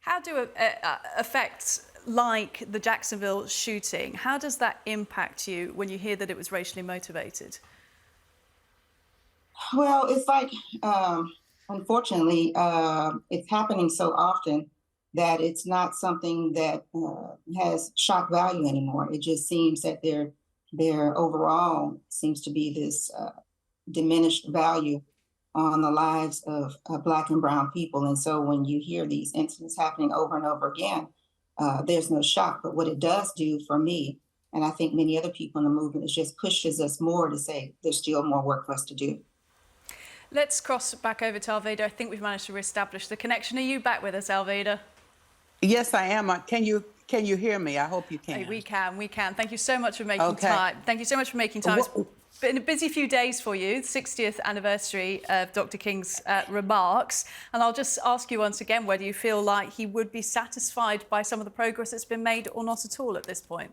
How do effects like the Jacksonville shooting, how does that impact you when you hear that it was racially motivated? Well, it's like, unfortunately, it's happening so often that it's not something that has shock value anymore. It just seems that their overall seems to be this diminished value on the lives of Black and Brown people. And so when you hear these incidents happening over and over again, there's no shock. But what it does do for me, and I think many other people in the movement, is just pushes us more to say there's still more work for us to do. Let's cross back over to Alveda. I think we've managed to reestablish the connection. Are you back with us, Alveda? Yes, I am. Can you hear me? I hope you can. We can. Thank you so much for making Okay. time. Thank you so much for making time. It's been a busy few days for you, the 60th anniversary of Dr. King's remarks. And I'll just ask you once again whether you feel like he would be satisfied by some of the progress that's been made or not at all at this point.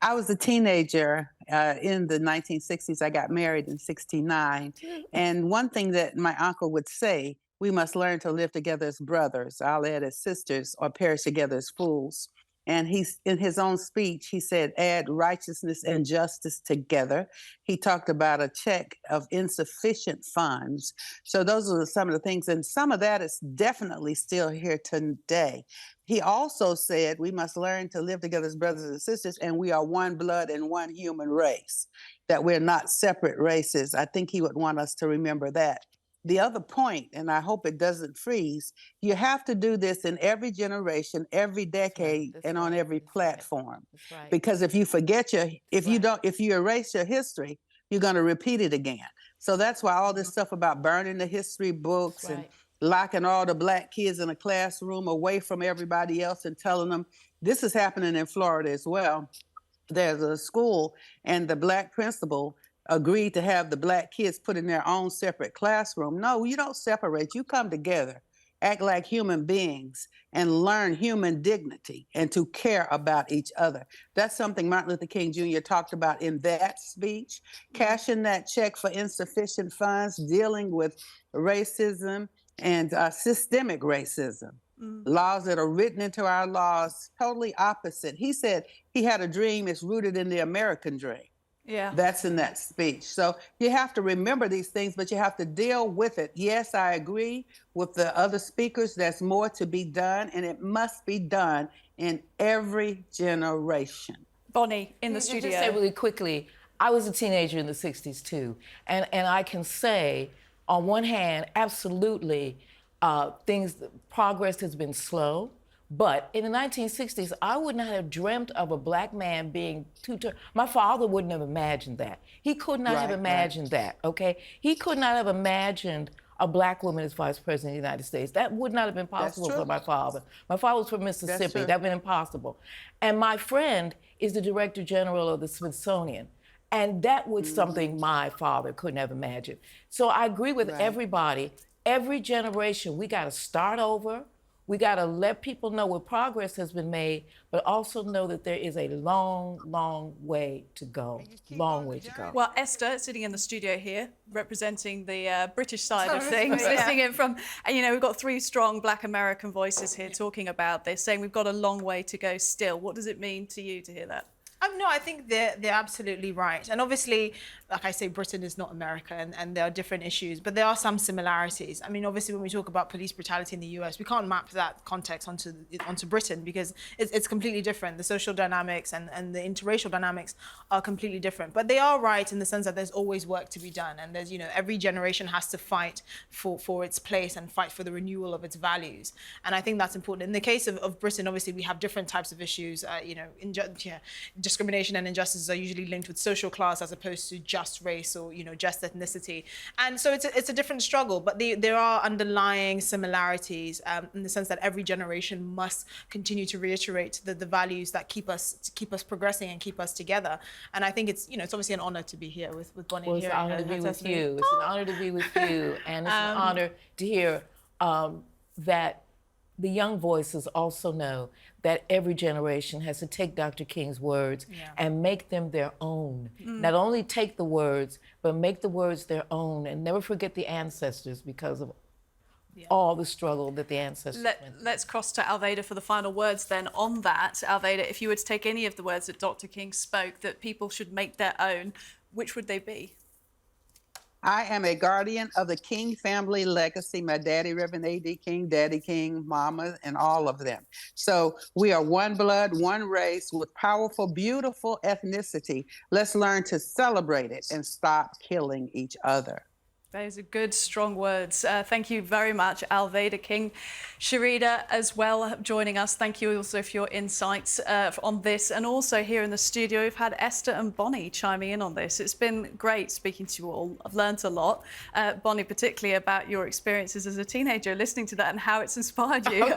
I was a teenager in the 1960s. I got married in '69. And one thing that my uncle would say, we must learn to live together as brothers, I'll add as sisters, or perish together as fools. And he's in his own speech, he said, add righteousness and justice together. He talked about a check of insufficient funds. So those are some of the things. And some of that is definitely still here today. He also said we must learn to live together as brothers and sisters, and we are one blood and one human race, that we're not separate races. I think he would want us to remember that. The other point, and I hope it doesn't freeze, you have to do this in every generation, every decade, and on every platform. That's right. Because if you forget if you erase your history, you're going to repeat it again. So that's why all this stuff about burning the history books and locking all the Black kids in a classroom away from everybody else and telling them, this is happening in Florida as well. There's a school and the Black principal agreed to have the Black kids put in their own separate classroom. No, you don't separate. You come together, act like human beings, and learn human dignity and to care about each other. That's something Martin Luther King Jr. talked about in that speech. Cashing that check for insufficient funds, dealing with racism and systemic racism. Laws that are written into our laws, totally opposite. He said he had a dream, it's rooted in the American dream. Yeah. That's in that speech. So you have to remember these things, but you have to deal with it. Yes, I agree with the other speakers. There's more to be done, and it must be done in every generation. Bonnie, in the studio. Just say really quickly, I was a teenager in the 60s too. And I can say, on one hand, absolutely, progress has been slow. But in the 1960s, I would not have dreamt of a Black man being my father wouldn't have imagined that. He could not have imagined that, okay? He could not have imagined a Black woman as vice president of the United States. That would not have been possible for my father. My father was from Mississippi. That would have been impossible. And my friend is the Director General of the Smithsonian. And that was something my father couldn't have imagined. So I agree with everybody. Every generation, we got to start over. We got to let people know what progress has been made, but also know that there is a long, long way to go. Long way to go. Well, Esther, sitting in the studio here, representing the British side of things, listening in from, and you know, we've got three strong Black American voices here talking about this, saying we've got a long way to go still. What does it mean to you to hear that? No, I think they're absolutely right. And obviously, like I say, Britain is not America, and there are different issues, but there are some similarities. I mean, obviously, when we talk about police brutality in the US, we can't map that context onto Britain because it's completely different. The social dynamics and the interracial dynamics are completely different. But they are right in the sense that there's always work to be done, and there's, you know, every generation has to fight for its place and fight for the renewal of its values. And I think that's important. In the case of Britain, obviously, we have different types of issues. You know, discrimination and injustices are usually linked with social class as opposed to just race or, you know, just ethnicity. And so it's a different struggle, but there are underlying similarities in the sense that every generation must continue to reiterate the values that keep us progressing and keep us together. And I think it's, you know, it's obviously an honor to be here with Bonnie. Well, it's an honor to be with you. It's an honor to be with you. And it's an honor to hear that the young voices also know that every generation has to take Dr. King's words and make them their own. Not only take the words, but make the words their own and never forget the ancestors, because of all the struggle that the ancestors went through. Let's cross to Alveda for the final words then on that. Alveda, if you were to take any of the words that Dr. King spoke that people should make their own, which would they be? I am a guardian of the King family legacy. My daddy, Reverend A.D. King, Daddy King, Mama, and all of them. So we are one blood, one race with powerful, beautiful ethnicity. Let's learn to celebrate it and stop killing each other. Those are good, strong words. Thank you very much, Alveda King. Sharida, as well, joining us. Thank you also for your insights on this. And also here in the studio, we've had Esther and Bonnie chiming in on this. It's been great speaking to you all. I've learned a lot. Bonnie, particularly about your experiences as a teenager, listening to that and how it's inspired you.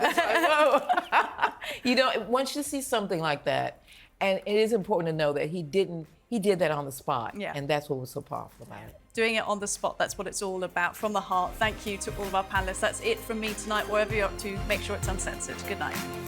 You know, once you see something like that, and it is important to know that he did that on the spot. Yeah. And that's what was so powerful about it. Doing it on the spot, that's what it's all about, from the heart. Thank you to all of our panelists. That's it from me tonight. Wherever you're up to, make sure it's uncensored. Good night.